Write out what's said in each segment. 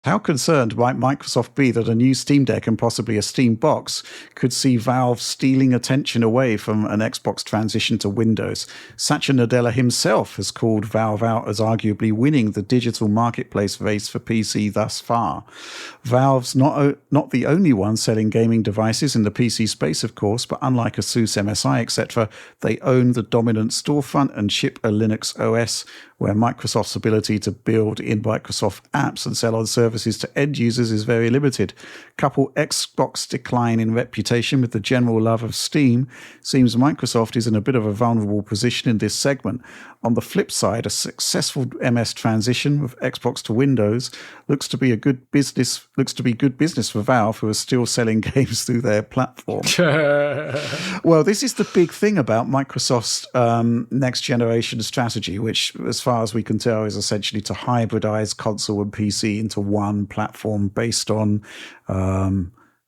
How concerned might Microsoft be that a new Steam Deck and possibly a Steam Box could see Valve stealing attention away from an Xbox transition to Windows? Satya Nadella himself has called Valve out as arguably winning the digital marketplace race for PC thus far. Valve's not the only one selling gaming devices in the PC space, of course, but unlike Asus, MSI, etc., they own the dominant storefront and ship a Linux OS, where Microsoft's ability to build in Microsoft apps and sell on services to end users is very limited. Couple Xbox decline in reputation with the general love of Steam, seems Microsoft is in a bit of a vulnerable position in this segment. On the flip side, a successful MS transition of Xbox to Windows looks to be good business for Valve, who are still selling games through their platform. Well, this is the big thing about Microsoft's next generation strategy, which, as far as we can tell, is essentially to hybridize console and PC into one platform based on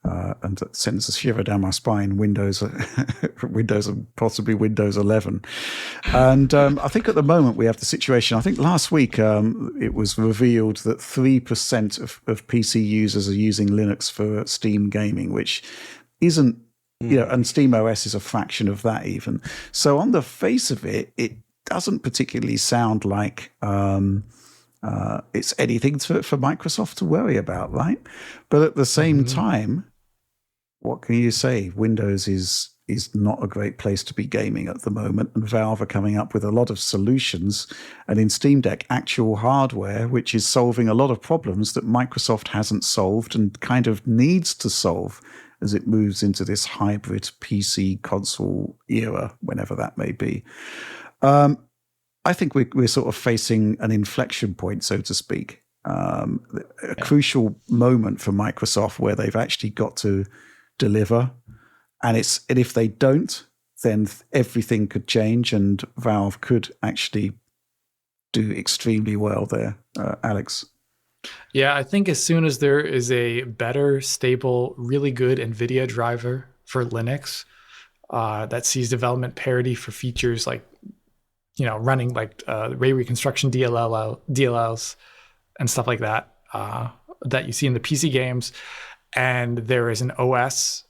and that sends a shiver down my spine, Windows and possibly Windows 11. And I think at the moment we have the situation, I think last week it was revealed that 3% of PC users are using Linux for Steam gaming, which isn't, and Steam OS is a fraction of that even. So on the face of it, it doesn't particularly sound like it's anything for Microsoft to worry about, right? But at the same time, what can you say? Windows is not a great place to be gaming at the moment, and Valve are coming up with a lot of solutions, and in Steam Deck, actual hardware, which is solving a lot of problems that Microsoft hasn't solved and kind of needs to solve as it moves into this hybrid PC console era, whenever that may be. I think we're sort of facing an inflection point, so to speak, a crucial moment for Microsoft where they've actually got to deliver, and if they don't, then everything could change, and Valve could actually do extremely well there. Alex? Yeah, I think as soon as there is a better, stable, really good NVIDIA driver for Linux that sees development parity for features like, running like ray reconstruction DLLs and stuff like that that you see in the PC games, and there is an OS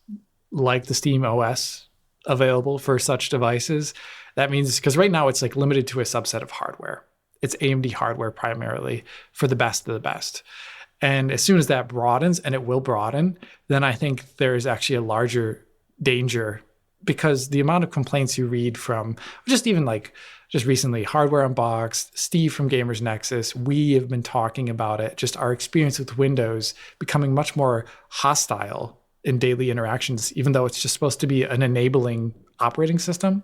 like the Steam OS available for such devices. That means, because right now it's like limited to a subset of hardware. It's AMD hardware primarily for the best of the best. And as soon as that broadens, and it will broaden, then I think there's actually a larger danger, because the amount of complaints you read from just recently, Hardware Unboxed, Steve from Gamers Nexus, we have been talking about it, just our experience with Windows becoming much more hostile in daily interactions, even though it's just supposed to be an enabling operating system.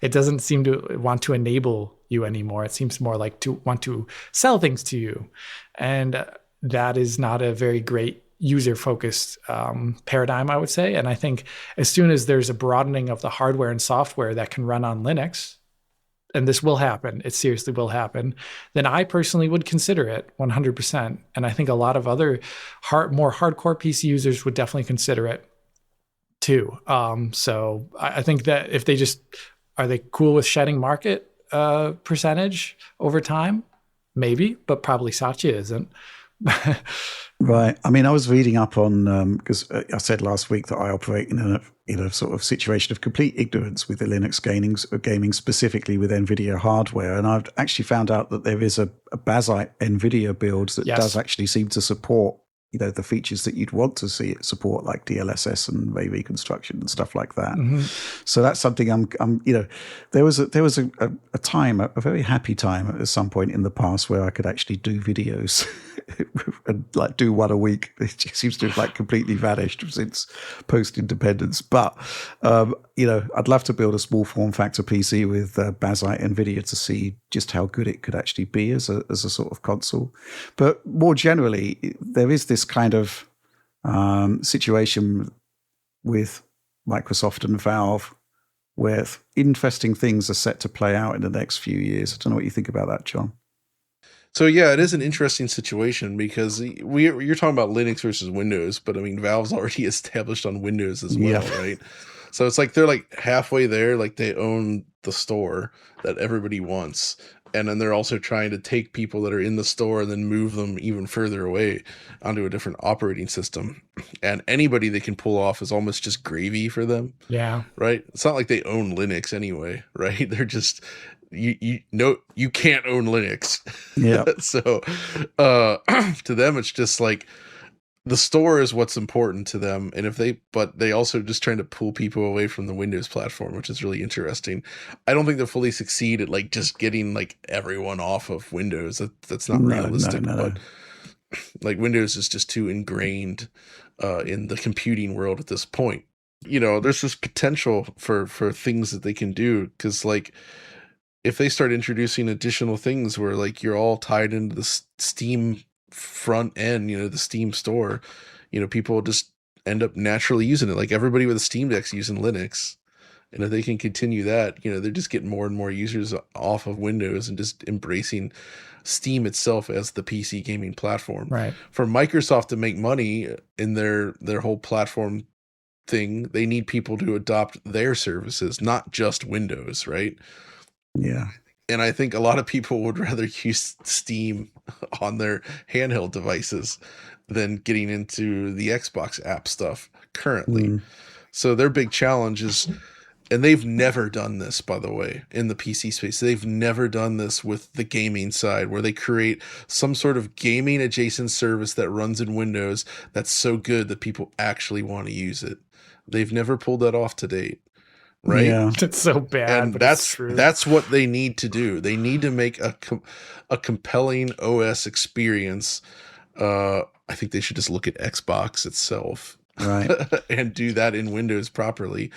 It doesn't seem to want to enable you anymore. It seems more like to want to sell things to you. And that is not a very great user-focused paradigm, I would say. And I think as soon as there's a broadening of the hardware and software that can run on Linux, and this will happen, it seriously will happen, then I personally would consider it 100%. And I think a lot of other more hardcore PC users would definitely consider it too. So I think that if are they cool with shedding market percentage over time? Maybe, but probably Satya isn't. Right. I mean, I was reading up on, because I said last week that I operate in a sort of situation of complete ignorance with the Linux gaming, specifically with NVIDIA hardware. And I've actually found out that there is a Bazzite NVIDIA build that does actually seem to support, the features that you'd want to see it support, like DLSS and ray reconstruction and stuff like that. Mm-hmm. So that's something there was a time, a very happy time at some point in the past where I could actually do videos and like do one a week. It just seems to have like completely vanished since post-independence. But, I'd love to build a small form factor PC with Bazzite NVIDIA to see just how good it could actually be as a sort of console. But more generally, there is this kind of situation with Microsoft and Valve where interesting things are set to play out in the next few years. I don't know what you think about that, John. So yeah, it is an interesting situation because you're talking about Linux versus Windows, but I mean, Valve's already established on Windows as well, right? So it's like they're like halfway there, like they own the store that everybody wants. And then they're also trying to take people that are in the store and then move them even further away onto a different operating system. And anybody they can pull off is almost just gravy for them. Yeah. Right? It's not like they own Linux anyway, right? They're just you can't own Linux. Yeah. So to them it's just like the store is what's important to them, and but they also just trying to pull people away from the Windows platform, which is really interesting. I don't think they'll fully succeed at like just getting like everyone off of Windows. That's not realistic. No. But like Windows is just too ingrained in the computing world at this point. You know, there's this potential for things that they can do, because like if they start introducing additional things where like you're all tied into the Steam front end, you know, the Steam store, you know, people will just end up naturally using it. Like everybody with a Steam Deck's using Linux, and if they can continue that, you know, they're just getting more and more users off of Windows and just embracing Steam itself as the PC gaming platform. Right. For Microsoft to make money in their whole platform thing, they need people to adopt their services, not just Windows, right? Yeah. And I think a lot of people would rather use Steam on their handheld devices than getting into the Xbox app stuff currently. So their big challenge is, and they've never done this, by the way, in the PC space. They've never done this with the gaming side, where they create some sort of gaming adjacent service that runs in Windows that's so good that people actually want to use it. They've never pulled that off to date. Right? Yeah. It's so bad, and but that's it's true. That's what they need to do. They need to make a compelling OS experience. I think they should just look at Xbox itself, Right, and do that in Windows properly.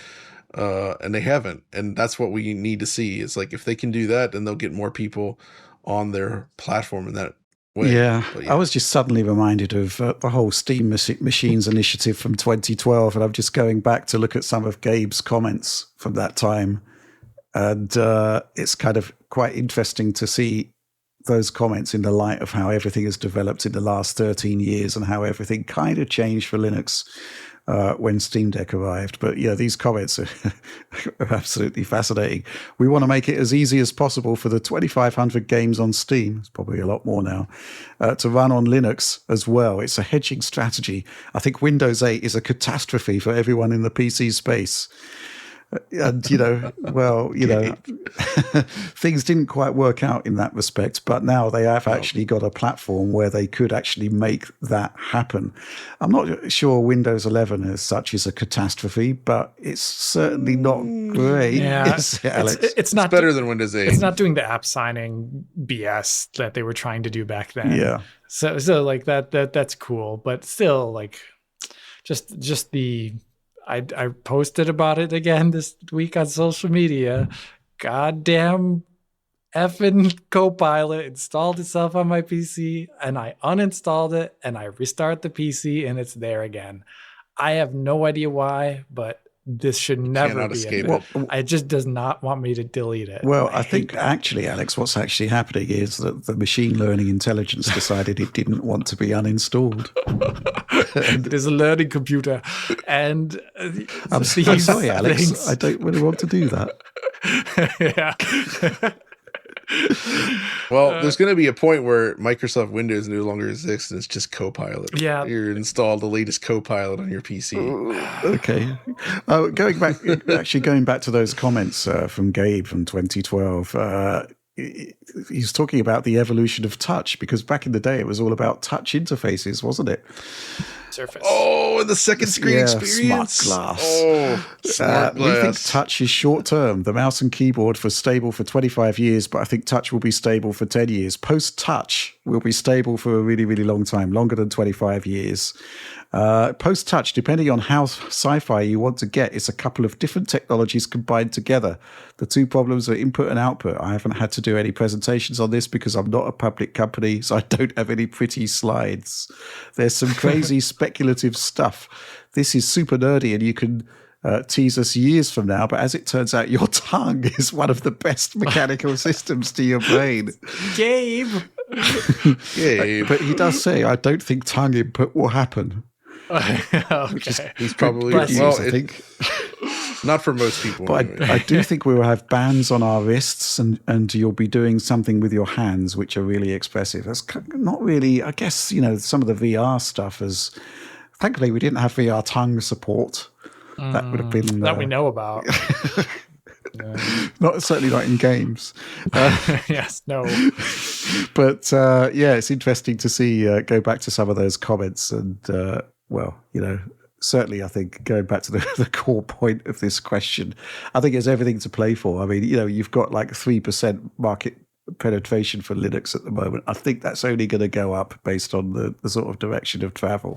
And they haven't, and that's what we need to see. It's like if they can do that, then they'll get more people on their platform in that way. Yeah. But I was just suddenly reminded of the whole Steam Machines initiative from 2012, and I'm just going back to look at some of Gabe's comments from that time, and it's kind of quite interesting to see those comments in the light of how everything has developed in the last 13 years and how everything kind of changed for Linux when Steam Deck arrived. But yeah, these comments are absolutely fascinating. We want to make it as easy as possible for the 2,500 games on Steam, it's probably a lot more now, to run on Linux as well. It's a hedging strategy. I think Windows 8 is a catastrophe for everyone in the PC space. And, you know, well, you know, things didn't quite work out in that respect, but now they have actually got a platform where they could actually make that happen. I'm not sure Windows 11 as such is a catastrophe, but it's certainly not great. Yeah, is it, Alex? It's not better than Windows 8. It's not doing the app signing BS that they were trying to do back then. Yeah. So like that's cool, but still, like, just the. I posted about it again this week on social media. Goddamn effing Copilot installed itself on my PC, and I uninstalled it, and I restart the PC, and it's there again. I have no idea why, but this should never be escape it. It just does not want me to delete it. Well, I think actually, Alex, what's actually happening is that the machine learning intelligence decided it didn't want to be uninstalled. It is a learning computer. And I'm sorry, Alex. I don't really want to do that. Yeah. Well, there's going to be a point where Microsoft Windows no longer exists, and it's just Copilot. Yeah. You install the latest Copilot on your PC. Okay. Going back to those comments from Gabe from 2012, he's talking about the evolution of touch, because back in the day it was all about touch interfaces, wasn't it? Surface. Oh, and the second screen experience. Smart glass. Oh, smart glass. We think touch is short term. The mouse and keyboard was stable for 25 years, but I think touch will be stable for 10 years. Post-touch will be stable for a really, really long time, longer than 25 years. Post-touch, depending on how sci-fi you want to get, it's a couple of different technologies combined together. The two problems are input and output. I haven't had to do any presentations on this because I'm not a public company, so I don't have any pretty slides. There's some crazy speculative stuff. This is super nerdy, and you can tease us years from now, but as it turns out, your tongue is one of the best mechanical systems to your brain. Gabe! Gabe. But he does say, I don't think tongue input will happen. Okay. He's probably I think. Not for most people. But anyway. I do think we will have bands on our wrists, and you'll be doing something with your hands, which are really expressive. That's not really, I guess, some of the VR stuff is, thankfully, we didn't have VR tongue support. That would have been... that we know about. Certainly not in games. Yes, no. But it's interesting to see, go back to some of those comments and, certainly I think going back to the core point of this question, I think there's everything to play for. I mean, you've got like 3% market penetration for Linux at the moment. I think that's only going to go up based on the sort of direction of travel.